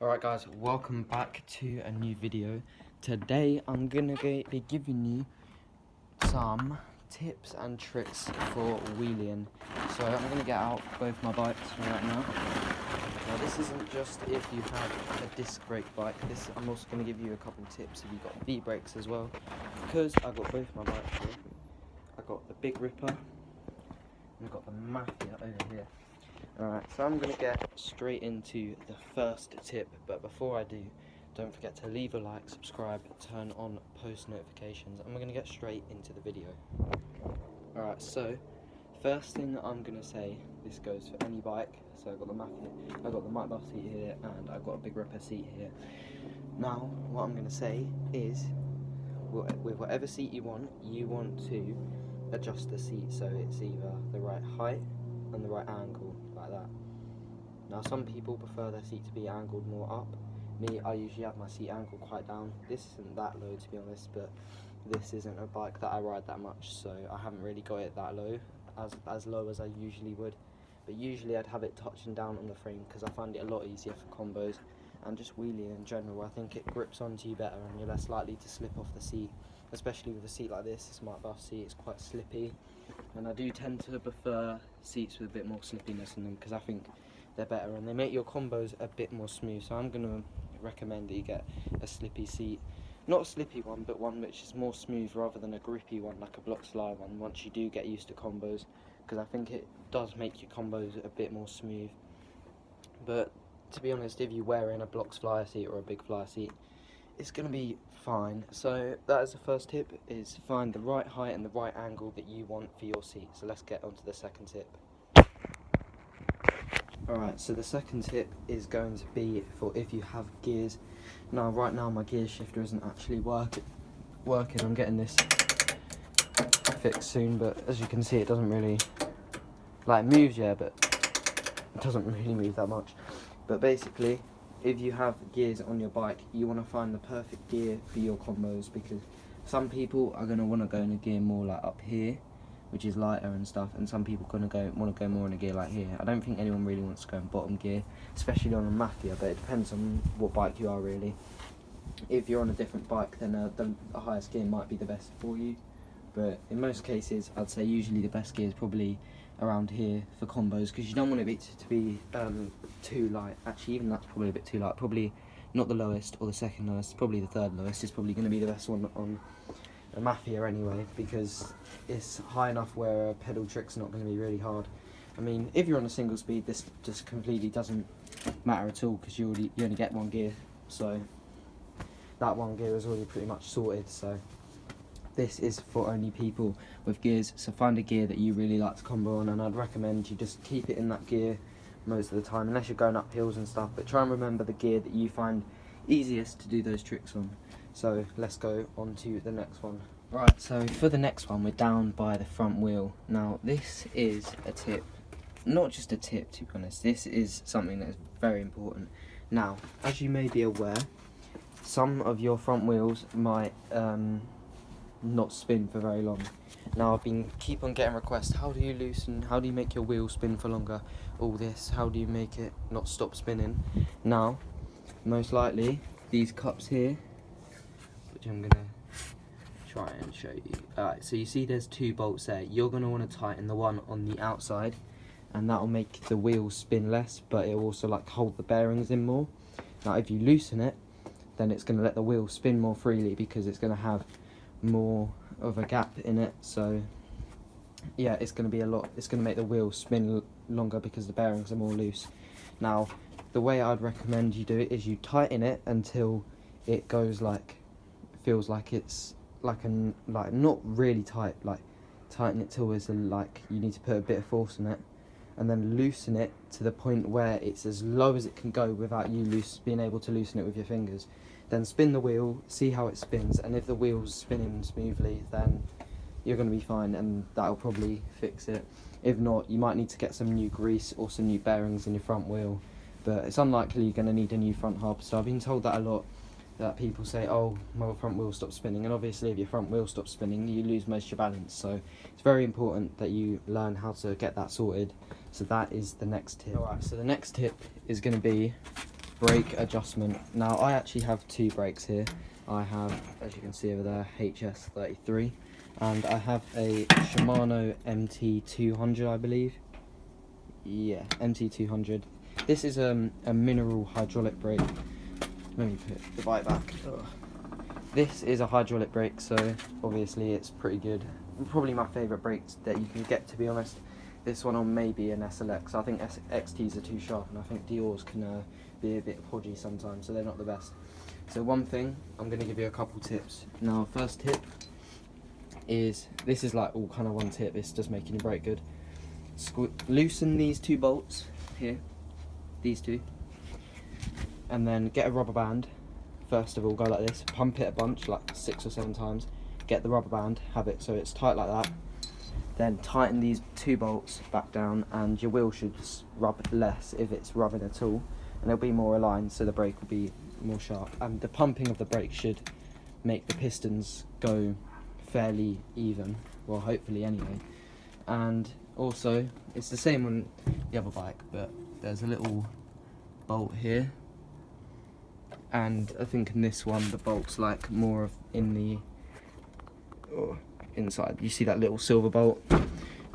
Alright guys, welcome back to a new video. Today I'm gonna be giving you some tips and tricks for wheeling. So I'm gonna get out both my bikes right now. Now this isn't just if you have a disc brake bike, I'm also gonna give you a couple tips if you've got V-brakes as well. Because I've got both my bikes here. I've got the Big Ripper and I've got the Mafia over here. Alright, so I'm going to get straight into the first tip, but before I do, don't forget to leave a like, subscribe, turn on post notifications, and we're going to get straight into the video. Alright, so, first thing that I'm going to say, this goes for any bike, so I've got the Mafia, I've got the Might Buff seat here, and I've got a Big Ripper seat here. Now, what I'm going to say is, with whatever seat you want to adjust the seat so it's either the right height and the right angle, like that. Now some people prefer their seat to be angled more up. Me, I usually have my seat angled quite down. This isn't that low to be honest, but this isn't a bike that I ride that much, so I haven't really got it that low, as low as I usually would. But usually I'd have it touching down on the frame because I find it a lot easier for combos and just wheeling in general. I think it grips onto you better and you're less likely to slip off the seat, especially with a seat like this. This Might Buff seat is quite slippy, and I do tend to prefer seats with a bit more slippiness in them because I think they're better and they make your combos a bit more smooth. So I'm going to recommend that you get a slippy seat, not a slippy one, but one which is more smooth rather than a grippy one like a block slide one once you do get used to combos, because I think it does make your combos a bit more smooth. But to be honest, if you wear in a blocks flyer seat or a big flyer seat, it's going to be fine. So that is the first tip, is find the right height and the right angle that you want for your seat. So let's get on to the second tip. Alright, so the second tip is going to be for if you have gears. Now right now my gear shifter isn't actually working. I'm getting this fixed soon, but as you can see it doesn't really, like, it moves, yeah, but it doesn't really move that much. But basically, if you have gears on your bike, you want to find the perfect gear for your combos, because some people are going to want to go in a gear more like up here, which is lighter and stuff, and some people want to go more in a gear like here. I don't think anyone really wants to go in bottom gear, especially on a Mafia, but it depends on what bike you are really. If you're on a different bike, then the highest gear might be the best for you, but in most cases I'd say usually the best gear is probably around here for combos, because you don't want it to be too light. Actually, even that's probably a bit too light. Probably not the lowest or the second lowest, probably the third lowest is probably going to be the best one on a Mafia anyway, because it's high enough where a pedal trick's not going to be really hard. I mean, if you're on a single speed, this just completely doesn't matter at all, because you only get one gear, so that one gear is already pretty much sorted. So this is for only people with gears, so find a gear that you really like to combo on, and I'd recommend you just keep it in that gear most of the time, unless you're going up hills and stuff, but try and remember the gear that you find easiest to do those tricks on. So let's go on to the next one. Right, so for the next one, we're down by the front wheel. Now this is a tip, not just a tip to be honest, this is something that is very important. Now, as you may be aware, some of your front wheels might not spin for very long. Now I've keep on getting requests, how do you make your wheel spin for longer, all this, how do you make it not stop spinning? Now, most likely, these cups here, which I'm gonna try and show you. Alright, so you see there's two bolts there. You're gonna want to tighten the one on the outside, and that'll make the wheel spin less, but it'll also like hold the bearings in more. Now if you loosen it, then it's gonna let the wheel spin more freely, because it's gonna have more of a gap in it. So yeah, it's going to make the wheel spin longer because the bearings are more loose. Now the way I'd recommend you do it is you tighten it until it goes feels like it's not really tight, like tighten it till it's like you need to put a bit of force in it, and then loosen it to the point where it's as low as it can go without you being able to loosen it with your fingers. Then spin the wheel, see how it spins, and if the wheel's spinning smoothly, then you're going to be fine, and that'll probably fix it. If not, you might need to get some new grease or some new bearings in your front wheel, but it's unlikely you're going to need a new front hub. So I've been told that a lot, that people say, oh, my front wheel stopped spinning, and obviously if your front wheel stops spinning, you lose most of your balance. So it's very important that you learn how to get that sorted. So that is the next tip. Alright, so the next tip is going to be brake adjustment. Now I actually have two brakes here. I have, as you can see over there, HS33, and I have a Shimano MT200, I believe. Yeah, MT200. This is a mineral hydraulic brake. Let me put the bike back. Ugh. This is a hydraulic brake, so obviously it's pretty good. Probably my favourite brakes that you can get, to be honest. This one on maybe an SLX. I think XTs are too sharp, and I think Dior's can be a bit podgy sometimes, so they're not the best. So one thing, I'm going to give you a couple tips. Now, first tip is, this is like all kind of one tip, it's just making your brake good. Loosen these two bolts here, these two, and then get a rubber band. First of all, go like this, pump it a bunch, like 6 or 7 times, get the rubber band, have it so it's tight like that. Then tighten these two bolts back down, and your wheel should rub less if it's rubbing at all, and it'll be more aligned, so the brake will be more sharp. And the pumping of the brake should make the pistons go fairly even, well, hopefully anyway. And also, it's the same on the other bike, but there's a little bolt here, and I think in this one the bolt's like more of in the inside. You see that little silver bolt?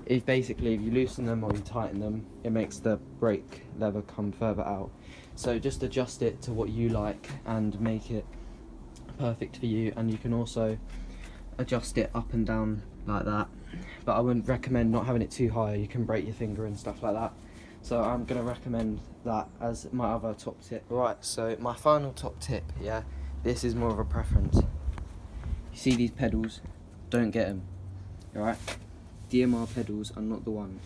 If you loosen them or you tighten them, it makes the brake lever come further out. So just adjust it to what you like and make it perfect for you. And you can also adjust it up and down like that, but I wouldn't recommend not having it too high. You can break your finger and stuff like that. So I'm going to recommend that as my other top tip. Right, so my final top tip, yeah, this is more of a preference. You see these pedals? Don't get them, alright? DMR pedals are not the one.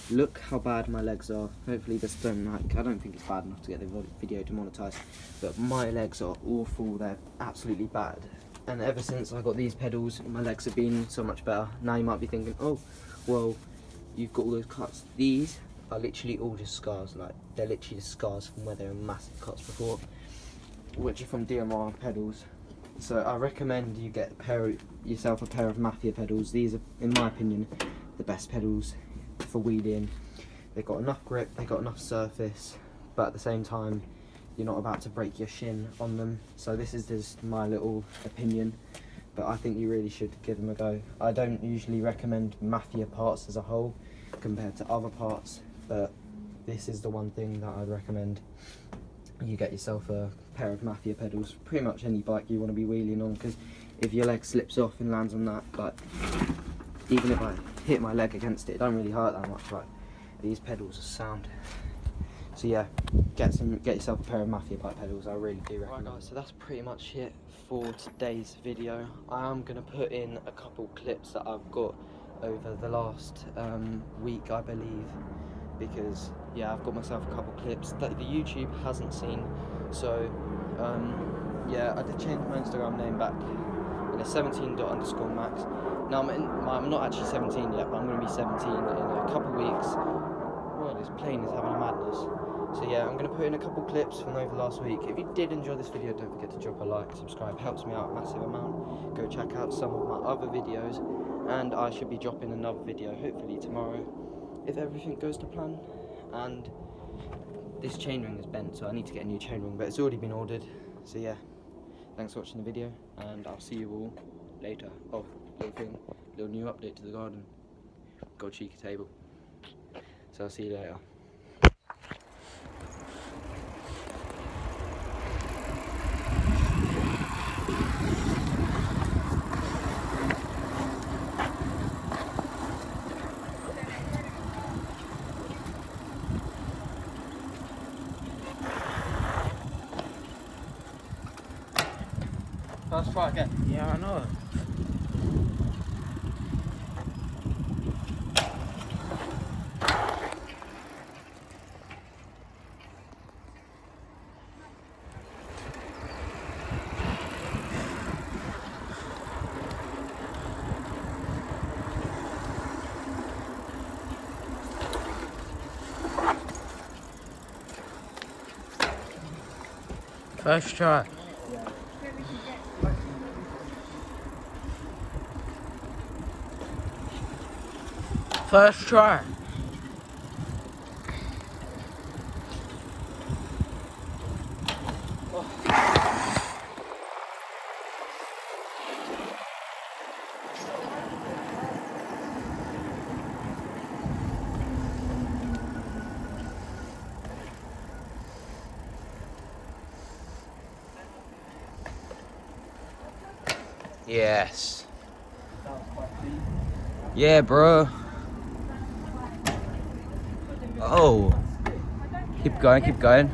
Look how bad my legs are. Hopefully this don't, I don't think it's bad enough to get the video demonetized, but my legs are awful. They're absolutely bad. And ever since I got these pedals, my legs have been so much better. Now you might be thinking, oh, well, you've got all those cuts. These are literally all just scars. Like, they're literally just scars from where they were massive cuts before, which are from DMR pedals. So I recommend you get yourself a pair of Mafia pedals. These are, in my opinion, the best pedals for wheeling. They've got enough grip, they've got enough surface, but at the same time, you're not about to break your shin on them. So this is just my little opinion, but I think you really should give them a go. I don't usually recommend Mafia parts as a whole compared to other parts, but this is the one thing that I'd recommend. You get yourself a pair of Mafia pedals, pretty much any bike you want to be wheeling on, because if your leg slips off and lands on that, like, even if I hit my leg against it, it don't really hurt that much. Like, these pedals are sound. So yeah, get yourself a pair of Mafia bike pedals. I really do recommend. Right guys, so that's pretty much it for today's video. I am going to put in a couple clips that I've got over the last week, I believe, because yeah, I've got myself a couple clips that the YouTube hasn't seen. So yeah, I did change my Instagram name back, and it's 17._max. Now I'm not actually 17 yet, but I'm going to be 17 in a couple weeks. Well, this plane is having a madness. So yeah, I'm going to put in a couple clips from over last week. If you did enjoy this video, don't forget to drop a like, subscribe, helps me out a massive amount. Go check out some of my other videos, and I should be dropping another video hopefully tomorrow, if everything goes to plan. And this chainring is bent, so I need to get a new chainring, but it's already been ordered. So yeah, thanks for watching the video, and I'll see you all later. Oh, little new update to the garden. Got a cheeky table. So I'll see you later. Let's try again. Yeah, I know. First try. First try. Yes. That was quite deep. Yeah, bro. Oh. Keep going, keep going.